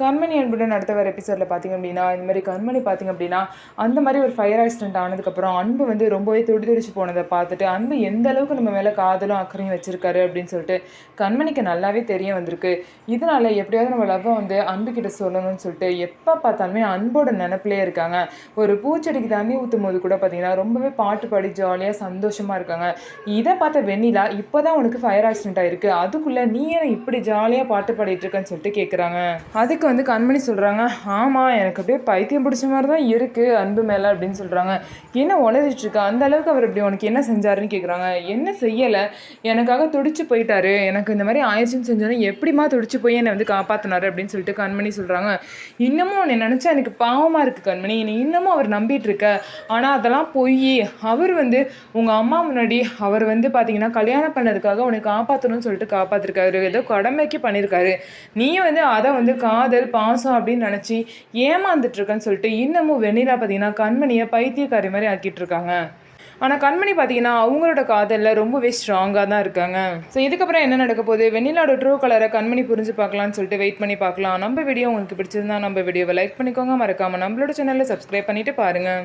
கண்மணி அன்புடன் அடுத்த வர எபிசோடில் பார்த்திங்க அப்படின்னா இந்த மாதிரி கண்மணி பார்த்திங்க அப்படின்னா அந்த மாதிரி ஒரு ஃபயர் ஆக்சிடென்ட் ஆனதுக்கப்புறம் அன்பு வந்து ரொம்பவே துடிச்சு போனதை பார்த்துட்டு அன்பு எந்த அளவுக்கு நம்ம மேலே காதலும் அக்கறையும் வச்சிருக்காரு அப்படின்னு சொல்லிட்டு கண்மணிக்கு நல்லாவே தெரிய வந்திருக்கு. இதனால எப்படியாவது நம்ம லவ்வை வந்து அன்புக்கிட்ட சொல்லணும்னு சொல்லிட்டு எப்போ பார்த்தாலுமே அன்போட நினப்பிலே இருக்காங்க. ஒரு பூச்செடிக்கு தண்ணி ஊற்றும் போது கூட பார்த்தீங்கன்னா ரொம்பவே பாட்டு பாடி ஜாலியாக சந்தோஷமாக இருக்காங்க. இதை பார்த்த வெண்ணிலா இப்போதான் உனக்கு ஃபயர் ஆக்சிடென்ட் ஆயிருக்கு, அதுக்குள்ளே நீ ஏன் இப்படி ஜாலியாக பாட்டு பாடிட்டு இருக்கன்னு சொல்லிட்டு கேட்குறாங்க. அதுக்கு வந்து கண்மணி சொல்கிறாங்க, ஆமாம் எனக்கு அப்படியே பைத்தியம் பிடிச்ச மாதிரி தான் இருக்குது அன்பு மேலே அப்படின்னு சொல்கிறாங்க. என்ன உளறிட்டுருக்கா, அந்த அளவுக்கு அவர் இப்படி உனக்கு என்ன செஞ்சாருன்னு கேட்குறாங்க. என்ன செய்யலை, எனக்காக துடிச்சு போயிட்டாரு, எனக்கு இந்த மாதிரி ஆயிடுச்சுன்னு செஞ்சோன்னே எப்படிமா துடிச்சு போய் என்னை வந்து காப்பாற்றினாரு அப்படின்னு சொல்லிட்டு கண்மணி சொல்கிறாங்க. இன்னமும் உன்னை நினச்சா எனக்கு பாவமாக இருக்குது கண்மணி, நீ இன்னமும் அவர் நம்பிட்டு இருக்க. ஆனால் அதெல்லாம் பொய். அவர் வந்து உங்கள் அம்மா முன்னாடி அவர் வந்து பார்த்தீங்கன்னா கல்யாணம் பண்ணதுக்காக உன்னை காப்பாற்றணும்னு சொல்லிட்டு காப்பாற்றிருக்காரு, ஏதோ கடமைக்கு பண்ணியிருக்காரு. நீ வந்து அதை வந்து காதல் பாசம் அப்படின்னு நினச்சி ஏமாந்துட்டுருக்கன்னு சொல்லிட்டு இன்னமும் வெண்ணிலா பார்த்தீங்கன்னா கண்மணியை பைத்தியக்காரி மாதிரி ஆக்கிட்டு இருக்காங்க. ஆனால் கண்மணி பார்த்தீங்கன்னா அவங்களோட காதலில் ரொம்பவே ஸ்ட்ராங்காக தான் இருக்காங்க. ஸோ இதுக்கப்புறம் என்ன நடக்க போகுது, வெண்ணிலாவோட ட்ரூ கலரை கண்மணி புரிஞ்சு பார்க்கலான்னு சொல்லிட்டு வெயிட் பண்ணி பார்க்கலாம். நம்ம வீடியோ உங்களுக்கு பிடிச்சிருந்தா நம்ம வீடியோவை லைக் பண்ணிக்கோங்க, மறக்காமல் நம்மளோட சேனலில் சப்ஸ்கிரைப் பண்ணிவிட்டு பாருங்கள்.